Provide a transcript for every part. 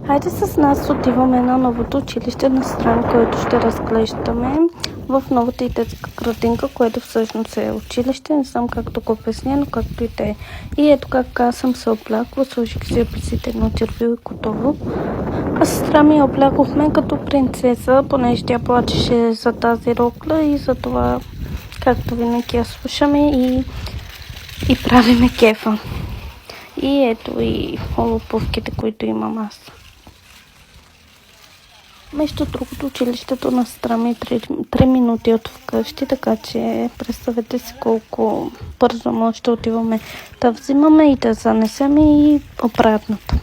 Хайде с нас отиваме на новото училище на Стран, което ще разглеждаме в новата и детска градинка, което всъщност е училище. Не знам как да го обясня, но както и те. И ето как аз съм се облякла, сложих си апетитно червил и готово. А сестра ми я облякохме като принцеса, понеже тя плачеше за тази рокля и за това, както винаги я слушаме и правиме кефа. И ето и олуповките, които имам аз. Между другото, училището на страна 3 минути от вкъщи, така че представете си колко бързо може да отиваме да взимаме и да занесем и обратното.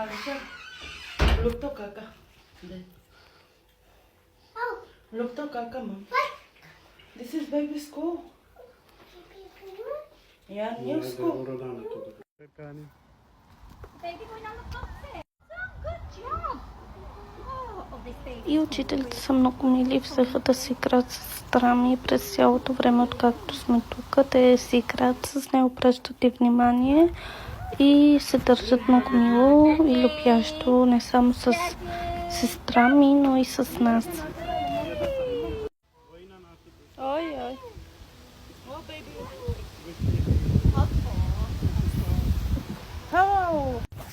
Alisha, look to Kaka. Look to Kaka, mom. This is baby school. Yeah, new school. И учителите са много мили, взеха да си играят с сестра ми през цялото време, откакто сме тук. Те си играят с нея, обръщат и внимание и се държат много мило и любящо, не само с сестра ми, но и с нас. Ой.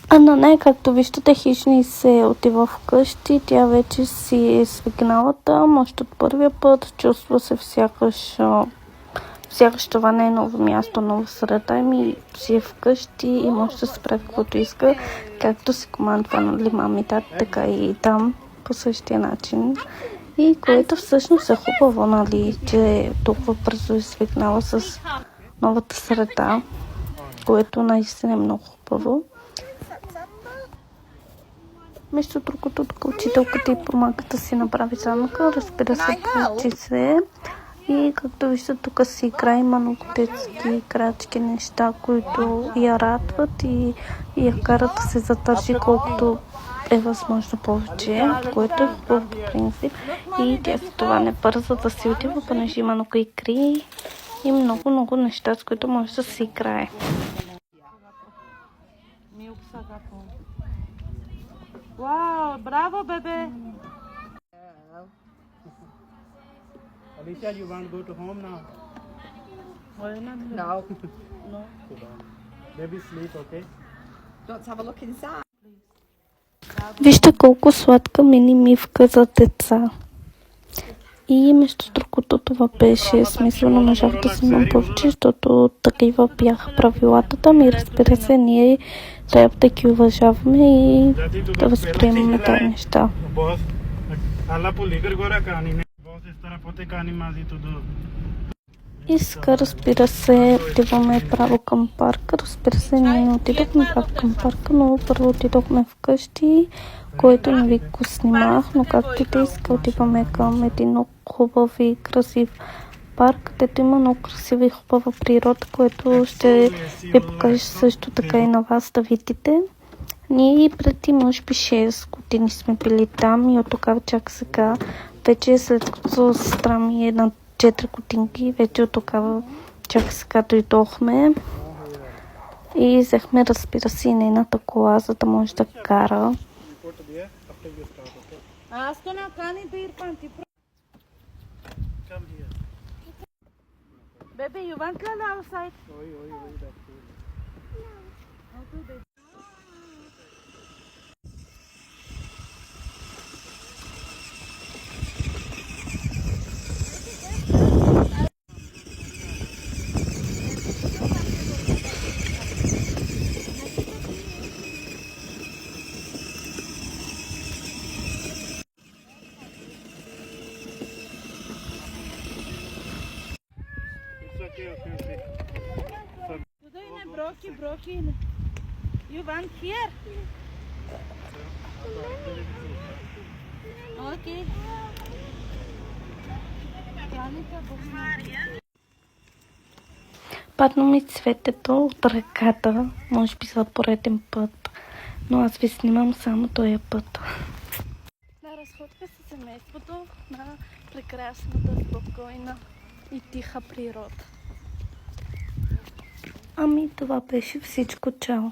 А на нея, както виждате, хищни се отива вкъщи. Тя вече си е свикнала там. Още от първия път чувства се сякаш това не е ново място, нова среда. Ми си е вкъщи и може да се прави каквото иска. Както си командва, нали, мами, така и там по същия начин. И което всъщност е хубаво, нали, че толкова бързо е свикнала с новата среда, което наистина е много хубаво. Между другото, тук учителката и помага да си направи замъка, разбира се, получи се. И както виждате, тук си игра, има много детски крачки, неща, които я радват и я карат да се задържи колкото е възможно повече, което е хубаво по принцип. И тя за това не бърза да си отива, понеже има много игри и много неща, с които може да се играе. Wow, bravo, baby. Alicia, you want to go to home now? No. No. Baby sleep, okay? Let's have a look inside. Вижте колко сладка мини мивка за деца. И между другото, това беше смислено, можах да си имам повече, защото такива бяха правилата там и разбира се, ние трябва да ги уважаваме и да възприемаме тези неща. И сега, разбира се, отиваме право към парка. Разбира се, ние не отидохме право към парка, но първо отидохме вкъщи, което не ви го снимах, но както и те иска, отиваме към един много хубав и красив парк, където има много красива и хубава природа, което ще ви покажа също така и на вас да видите. Ние преди може би 6 години сме били там и от тогава чак сега, вече след като сестра ми е на 4 годинки, вече от тогава чак сега дойдохме и взехме, разбира се, и нейната кола, за да може да кара. Baby, you want to go outside? Okay, broken. You want here? Okay. Падна ми цветето от ръката, може би за пореден път, но аз ви снимам само този път. На разходка с семейството на прекрасната, спокойна и тиха природа. Ами това беше всичко. Чао!